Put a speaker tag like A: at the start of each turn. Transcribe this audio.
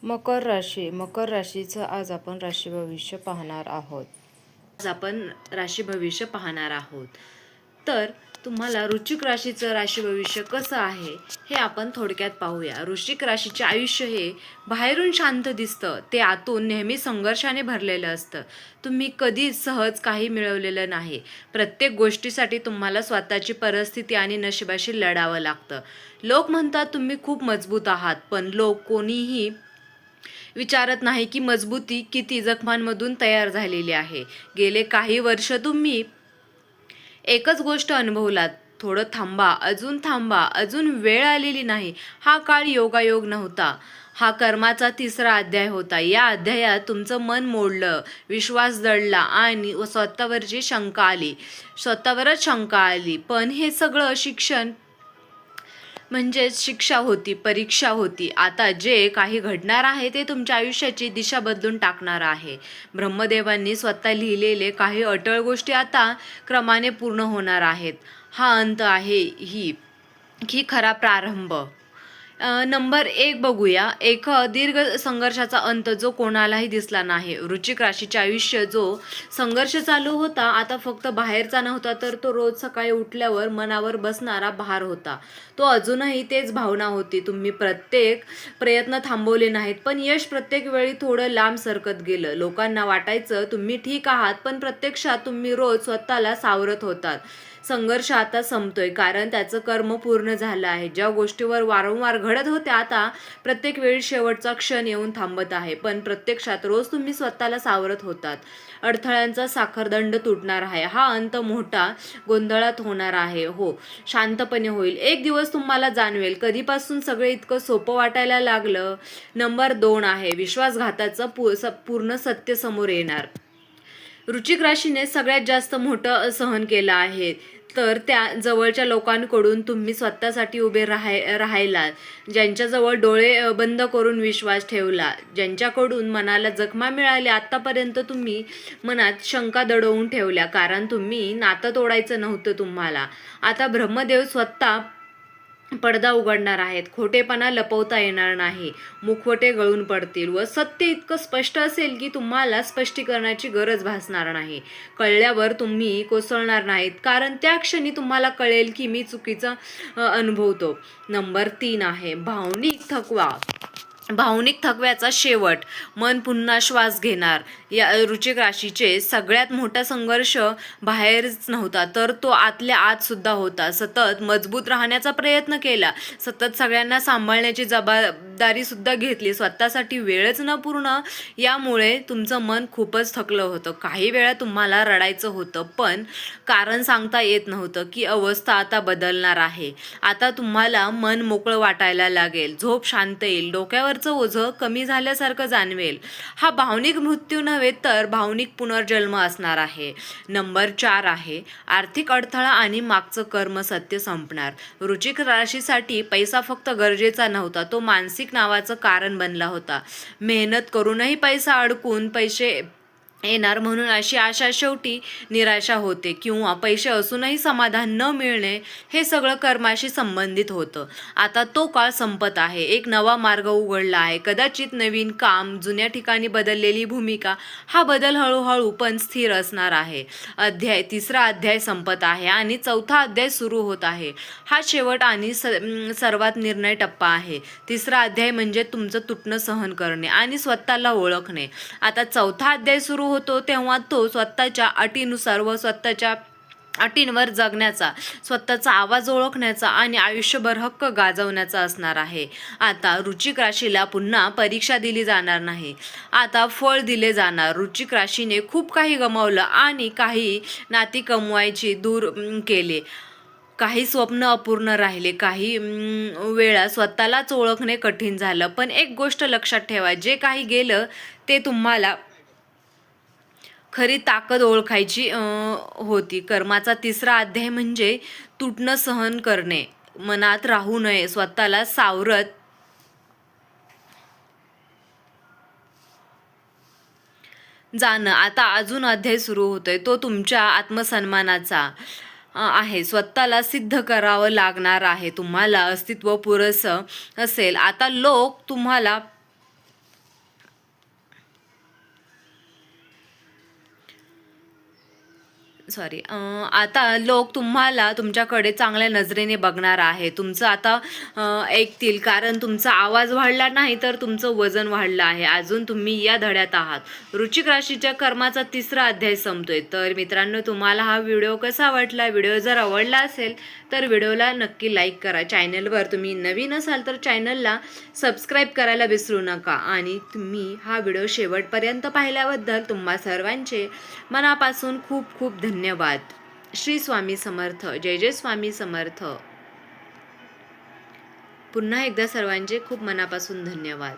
A: मकर राशीचं आज आपण राशी भविष्य पाहणार आहोत. तर तुम्हाला वृश्चिक राशीचं राशी भविष्य कसं आहे हे आपण थोडक्यात पाहूया. वृश्चिक राशीचे आयुष्य हे बाहेरून शांत दिसतं, ते आतून नेहमी संघर्षाने भरलेलं असतं. तुम्ही कधीच सहज काही मिळवलेलं नाही. प्रत्येक गोष्टीसाठी तुम्हाला स्वतःची परिस्थिती आणि नशिबाशी लढावं लागतं. लोक म्हणतात तुम्ही खूप मजबूत आहात, पण लोक कोणीही विचारत नाही की मजबूती किती जखमांमधून तयार झालेली आहे. गेले काही वर्ष तुम्ही एकच गोष्ट अनुभवलात, थोडं थांबा, अजून वेळ आलेली नाही. हा काळ योगायोग नव्हता, हा कर्माचा तिसरा अध्याय होता. या अध्यायात तुमचं मन मोडलं, विश्वास दडला आणि स्वतःवरच शंका आली. पण हे सगळं शिक्षा होती, परीक्षा होती. आता जे काही घडणार आहे ते तुमच्या आयुष्याची दिशा बदलून टाकणार आहे. ब्रह्मदेवांनी स्वतः लिहिलेले काही अटळ गोष्टी आता क्रमाने पूर्ण होणार आहेत. हा अंत आहे ही खरा प्रारंभ. नंबर 1 बघूया. एक दीर्घ संघर्षाचा अंत जो कोणालाही दिसला नाही. वृश्चिक राशीचे आयुष्य जो संघर्ष चालू होता, आता फक्त बाहेरचा नव्हता, तर तो रोज सकाळी उठल्यावर मनावर बसणारा भार होता. तो अजूनही तेच भावना होती. तुम्ही प्रत्येक प्रयत्न थांबवले नाहीत, पण यश प्रत्येक वेळी थोडं लांब सरकत गेलं. लोकांना वाटायचं तुम्ही ठीक आहात, पण प्रत्यक्षात तुम्ही रोज स्वतःला सावरत होतात. संघर्ष आता संपतोय, कारण त्याचं कर्म पूर्ण झालं आहे. ज्या गोष्टीवर वारंवार घडत होत्या, आता प्रत्येक वेळी शेवटचा क्षण येऊन थांबत आहे. पण प्रत्यक्षात रोज तुम्ही स्वतःला सावरत होतात. अडथळ्यांचा साखरदंड तुटणार आहे. हा अंत मोठा गोंधळात होणार आहे. हो, शांतपणे होईल. एक दिवस तुम्हाला जाणवेल कधीपासून सगळे इतकं सोपं वाटायला लागलं. नंबर 2 आहे विश्वासघाताचं पूर्ण सत्य समोर येणार. वृश्चिक राशीने सगळ्यात जास्त मोठं सहन केलं आहे, तर त्या जवळच्या लोकांकडून तुम्ही स्वतःसाठी उभे राहायला, ज्यांच्याजवळ डोळे बंद करून विश्वास ठेवला, ज्यांच्याकडून मनाला जखमा मिळाल्या. आत्तापर्यंत तुम्ही मनात शंका दडवून ठेवल्या, कारण तुम्ही नातं तोडायचं नव्हतं तुम्हाला. आता ब्रह्मदेव स्वतः पडदा उघडणार आहेत. खोटेपणा लपवता येणार नाही. मुखवटे गळून पडतील व सत्य इतकं स्पष्ट असेल की तुम्हाला स्पष्टीकरणाची गरज भासणार नाही. कळल्यावर तुम्ही कोसळणार नाहीत, कारण त्या क्षणी तुम्हाला कळेल की मी चुकीचं अनुभवतो. नंबर 3 आहे भावनिक थकव्याचा शेवट. मन पुन्हा श्वास घेणार. या वृश्चिक राशीचे सगळ्यात मोठा संघर्ष बाहेरच नव्हता, तर तो आतल्या आत सुद्धा होता. सतत मजबूत राहण्याचा प्रयत्न केला, सतत सगळ्यांना सांभाळण्याची जबाबदारी सुद्धा घेतली, स्वतःसाठी वेळच न पूर्ण. यामुळे तुमचं मन खूपच थकलं होतं. काही वेळा तुम्हाला रडायचं होतं, पण कारण सांगता येत नव्हतं की अवस्था आता बदलणार आहे. आता तुम्हाला मन मोकळं वाटायला लागेल, झोप शांत येईल, डोक्यावरचं ओझं कमी झाल्यासारखं जाणवेल. हा भावनिक मृत्यू नव्हे, तर भावनिक पुनर्जन्म असणार आहे. नंबर 4 आहे आर्थिक अडथळा आणि मागचं कर्म सत्य संपणार. वृश्चिक राशीसाठी पैसा फक्त गरजेचा नव्हता, तो मानसिक नावाचं कारण बनला होता. मेहनत करूनही पैसा अडकून पैसे येणार म्हणून अशी आशा, शेवटी निराशा होते, किंवा पैसे असूनही समाधान न मिळणे, हे सगळं कर्माशी संबंधित होतं. आता तो काळ संपत आहे. एक नवा मार्ग उघडला आहे. कदाचित नवीन काम, जुन्या ठिकाणी बदललेली भूमिका. हा बदल हळूहळू पण स्थिर असणार आहे. तिसरा अध्याय संपत आहे आणि चौथा अध्याय सुरू होत आहे. हा शेवट आणि सर्वात निर्णय टप्पा आहे. तिसरा अध्याय म्हणजे तुमचं तुटणं सहन करणे आणि स्वतःला ओळखणे. आता चौथा अध्याय सुरू होतो, तेव्हा तो स्वतःच्या अटीनुसार व स्वतःच्या अटींवर जगण्याचा, स्वतःचा आवाज ओळखण्याचा आणि आयुष्यभर हक्क गाजवण्याचा असणार आहे. आता वृश्चिक राशीला पुन्हा परीक्षा दिली जाणार नाही, आता फळ दिले जाणार. वृश्चिक राशीने खूप काही गमावलं आणि काही नाती कमवायची दूर केले, काही स्वप्न अपूर्ण राहिले, काही वेळा स्वतःलाच ओळखणे कठीण झालं. पण एक गोष्ट लक्षात ठेवा, जे काही गेलं ते तुम्हाला खरी ताकद ओळखायची होती. कर्माचा तिसरा अध्याय म्हणजे तुटणं सहन करणे, मनात राहू नये, स्वतःला सावरत जाणं. आता अजून अध्याय सुरू होतोय, तो तुमच्या आत्मसन्मानाचा आहे. स्वतःला सिद्ध करावं लागणार आहे. तुम्हाला अस्तित्व पुरेसं असेल. आता लोक तुम्हाला सॉरी आता लोक तुम्हाला तुमच्याकडे चांगल्या नजरेने बघणार आहे. तुमचं आता ऐकतील, कारण तुमचा आवाज वाढला नाही तर तुमचं वजन वाढलं आहे. अजून तुम्ही या धड्यात आहात. वृश्चिक राशीच्या कर्माचा 3रा अध्याय संपतोय. तर मित्रांनो, तुम्हाला हा व्हिडिओ कसा वाटला? व्हिडिओ जर आवडला असेल तर व्हिडिओला नक्की लाईक करा. चॅनलवर तुम्ही नवीन असाल तर चॅनलला सबस्क्राईब करायला विसरू नका. आणि तुम्ही हा व्हिडिओ शेवटपर्यंत पाहिल्याबद्दल तुम्हा सर्वांचे मनापासून खूप खूप धन्यवाद. श्री स्वामी समर्थ. जय जय स्वामी समर्थ. पुन्हा एकदा सर्वांचे खूप मनापासून धन्यवाद.